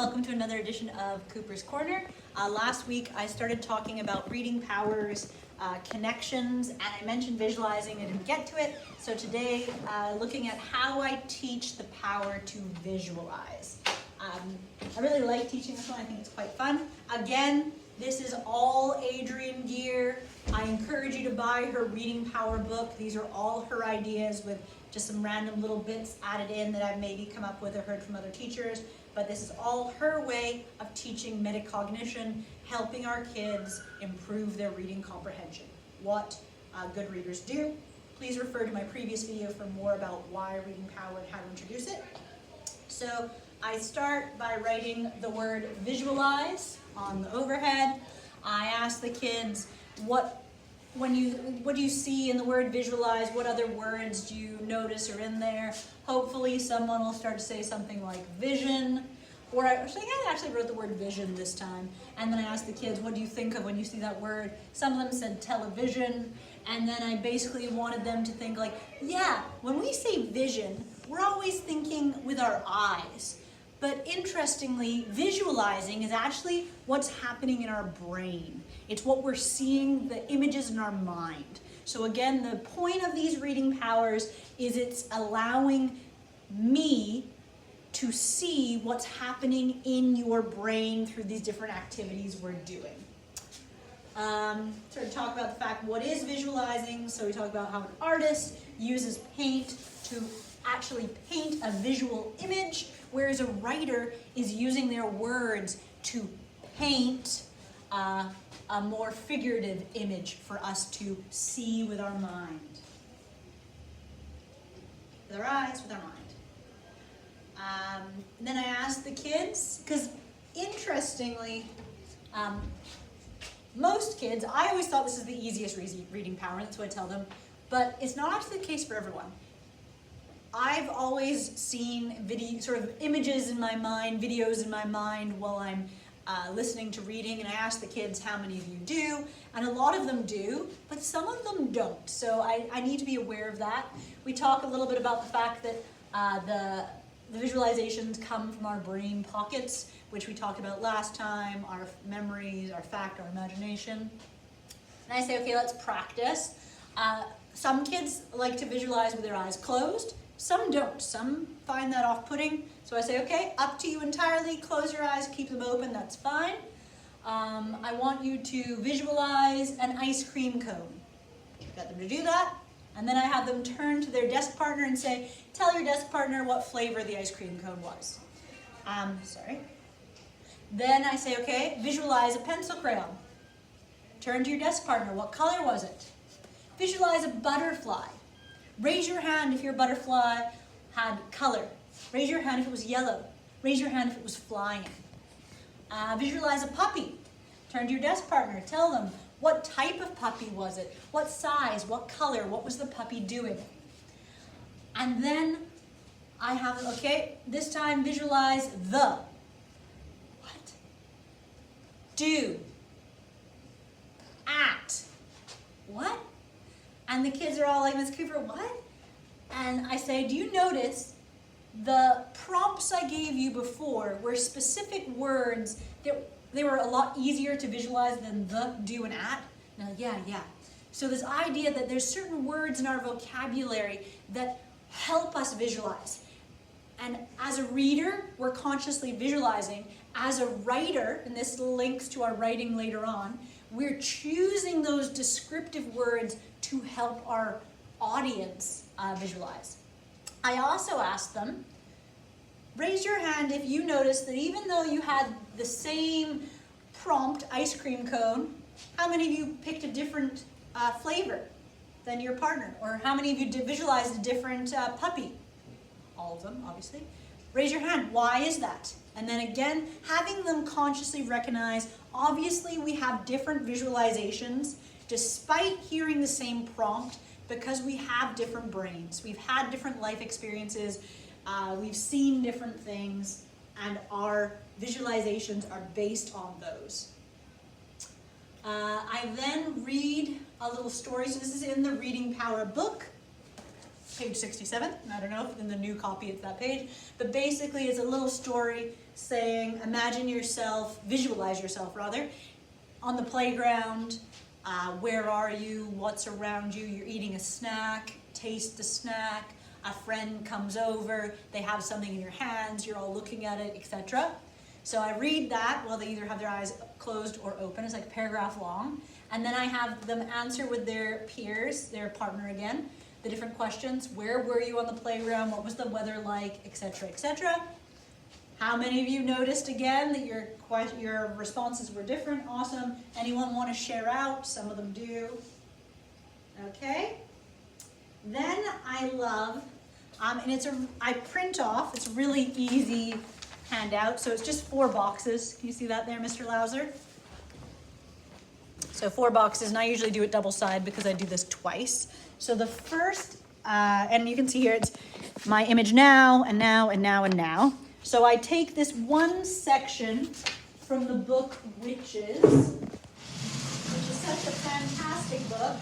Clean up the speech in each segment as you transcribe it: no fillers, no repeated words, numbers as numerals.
Welcome to another edition of Cooper's Corner. Last week I started talking about reading powers, connections, and I mentioned visualizing. I didn't get to it. So today, looking at how I teach the power to visualize. I really like teaching this one. I think it's quite fun. Again, this is all Adrienne gear. I encourage you to buy her reading power book. These are all her ideas with just some random little bits added in that I've maybe come up with or heard from other teachers. But this is all her way of teaching metacognition, helping our kids improve their reading comprehension. What good readers do. Please refer to my previous video for more about why reading power and how to introduce it. So I start by writing the word visualize on the overhead. I ask the kids, what do you see in the word visualize? What other words do you notice are in there? Hopefully someone will start to say something like vision, or I actually wrote the word vision this time. And then I asked the kids, what do you think of when you see that word? Some of them said television. And then I basically wanted them to think like, yeah, when we say vision, we're always thinking with our eyes. But interestingly, visualizing is actually what's happening in our brain. It's what we're seeing, the images in our mind. So again, the point of these reading powers is it's allowing me to see what's happening in your brain through these different activities we're doing. Sort of talk about the fact, what is visualizing? So we talk about how an artist uses paint to actually paint a visual image, whereas a writer is using their words to paint a more figurative image for us to see with our mind. With our eyes, with our mind. Then I asked the kids, because interestingly, most kids, I always thought this is the easiest reading power, that's what I tell them, but it's not actually the case for everyone. I've always seen sort of images in my mind, videos in my mind while I'm listening to reading, and I ask the kids how many of you do, and a lot of them do, but some of them don't. So I need to be aware of that. We talk a little bit about the fact that the visualizations come from our brain pockets, which we talked about last time, our memories, our fact, our imagination. And I say, okay, let's practice. Some kids like to visualize with their eyes closed. Some don't. Some find that off-putting. So I say, okay, up to you entirely. Close your eyes, keep them open, that's fine. I want you to visualize an ice cream cone. Get them to do that. And then I have them turn to their desk partner and say, tell your desk partner what flavor the ice cream cone was. Then I say, okay, visualize a pencil crayon. Turn to your desk partner, what color was it? Visualize a butterfly. Raise your hand if your butterfly had color. Raise your hand if it was yellow. Raise your hand if it was flying. Visualize a puppy. Turn to your desk partner. Tell them, what type of puppy was it? What size? What color? What was the puppy doing? And then I have, okay, this time visualize the. What? Do. At. What? And the kids are all like, Ms. Cooper, what? And I say, do you notice the prompts I gave you before were specific words that they were a lot easier to visualize than the, do, and at? Now, yeah. So this idea that there's certain words in our vocabulary that help us visualize. And as a reader, we're consciously visualizing. As a writer, and this links to our writing later on, we're choosing those descriptive words to help our audience visualize. I also asked them, raise your hand if you noticed that even though you had the same prompt, ice cream cone, how many of you picked a different flavor than your partner? Or how many of you visualized a different puppy? All of them, obviously. Raise your hand. Why is that? And then again, having them consciously recognize, obviously we have different visualizations despite hearing the same prompt because we have different brains. We've had different life experiences. We've seen different things, and our visualizations are based on those. I then read a little story. So this is in the Reading Power book. page 67. I don't know if in the new copy it's that page, but basically it's a little story saying, imagine yourself, visualize yourself rather, on the playground. Where are you? What's around you? You're eating a snack, taste the snack, a friend comes over, they have something in your hands, you're all looking at it, etc. So I read that while they either have their eyes closed or open. It's like a paragraph long. And then I have them answer with their peers, their partner again, the different questions. Where were you on the playground? What was the weather like? Etc., etc. How many of you noticed again that your responses were different? Awesome. Anyone want to share out? Some of them do. Okay. Then I love, and I print off, it's a really easy handout. So it's just 4 boxes. Can you see that there, Mr. Lauser? So 4 boxes, and I usually do it double side because I do this twice. So the first, and you can see here, it's my image now, and now, and now, and now. So I take this one section from the book Witches, which is such a fantastic book.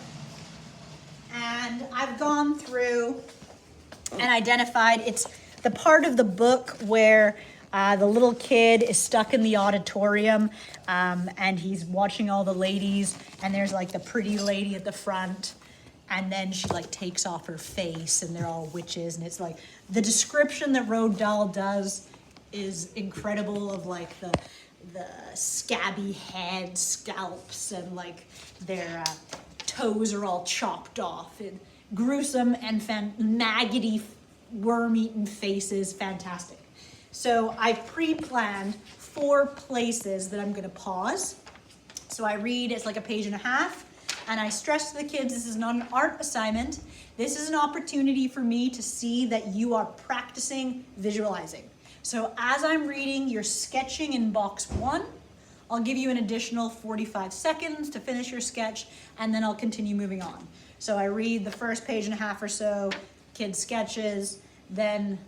And I've gone through and identified, it's the part of the book where the little kid is stuck in the auditorium and he's watching all the ladies, and there's like the pretty lady at the front, and then she like takes off her face and they're all witches, and it's like the description that Roald Dahl does is incredible, of like the scabby head scalps and like their toes are all chopped off, and gruesome and maggoty worm-eaten faces. Fantastic. So I pre-planned 4 places that I'm going to pause. So I read, it's like a page and a half, and I stress to the kids, this is not an art assignment. This is an opportunity for me to see that you are practicing visualizing. So as I'm reading, you're sketching in box 1. I'll give you an additional 45 seconds to finish your sketch, and then I'll continue moving on. So I read the first page and a half or so, kid sketches, then,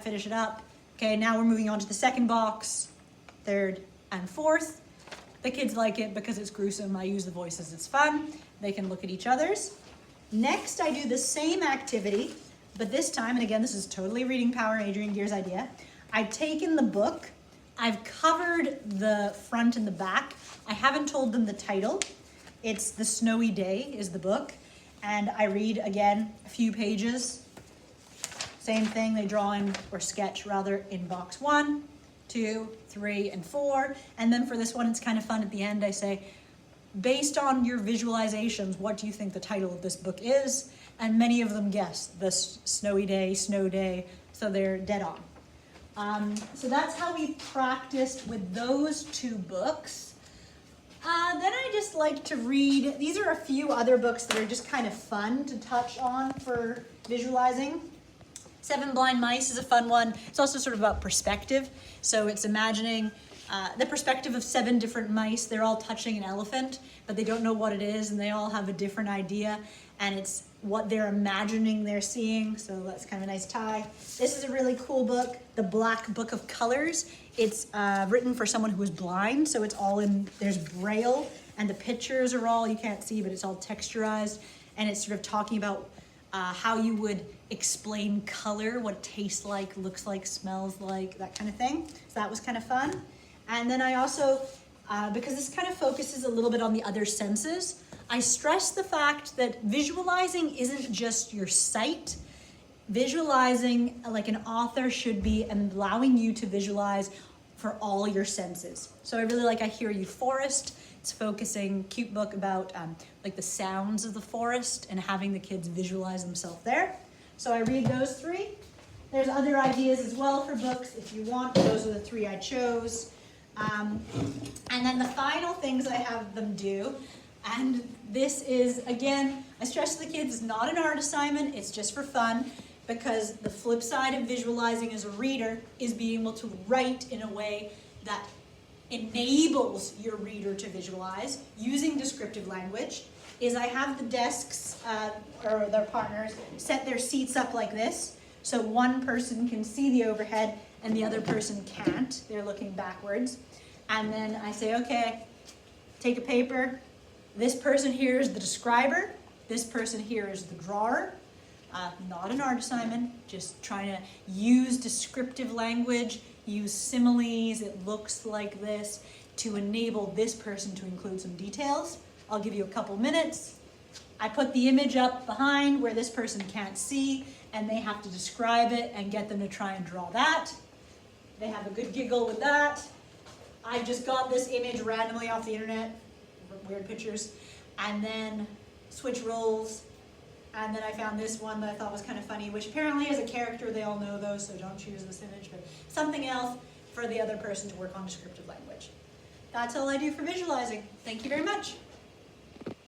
finish it up. Okay, now we're moving on to the second box, third and fourth. The kids like it because it's gruesome. I use the voices, it's fun. They can look at each other's. Next, I do the same activity, but this time, and again, this is totally Reading Power, Adrienne Gear's idea. I've taken the book, I've covered the front and the back. I haven't told them the title. It's The Snowy Day is the book. And I read, again, a few pages. Same thing, they draw in, or sketch rather, in box 1, 2, 3, and 4. And then for this one, it's kind of fun at the end. I say, based on your visualizations, what do you think the title of this book is? And many of them guess, The Snowy Day, Snow Day, so they're dead on. So that's how we practiced with those 2 books. Then I just like to read, these are a few other books that are just kind of fun to touch on for visualizing. 7 Blind Mice is a fun one. It's also sort of about perspective. So it's imagining the perspective of 7 different mice. They're all touching an elephant, but they don't know what it is, and they all have a different idea, and it's what they're imagining they're seeing. So that's kind of a nice tie. This is a really cool book, The Black Book of Colors. It's written for someone who is blind, so it's all in, there's Braille, and the pictures are all, you can't see, but it's all texturized, and it's sort of talking about how you would explain color, what it tastes like, looks like, smells like, that kind of thing. So that was kind of fun. And then I also, because this kind of focuses a little bit on the other senses, I stress the fact that visualizing isn't just your sight. Visualizing, like an author should be allowing you to visualize for all your senses. So I really like I Hear You Forest. It's focusing, cute book about like the sounds of the forest and having the kids visualize themselves there. So I read those 3. There's other ideas as well for books if you want. Those are the 3 I chose. And then the final things I have them do, and this is, again, I stress to the kids, it's not an art assignment, it's just for fun, because the flip side of visualizing as a reader is being able to write in a way that enables your reader to visualize using descriptive language. Is I have the desks, or their partners, set their seats up like this, so one person can see the overhead and the other person can't. They're looking backwards. And then I say, okay, take a paper. This person here is the describer. This person here is the drawer. Not an art assignment, just trying to use descriptive language, use similes, it looks like this, to enable this person to include some details. I'll give you a couple minutes. I put the image up behind where this person can't see, and they have to describe it and get them to try and draw that. They have a good giggle with that. I just got this image randomly off the internet, weird pictures, and then switch roles. And then I found this one that I thought was kind of funny, which apparently is a character. They all know those, so don't choose this image, but something else for the other person to work on descriptive language. That's all I do for visualizing. Thank you very much.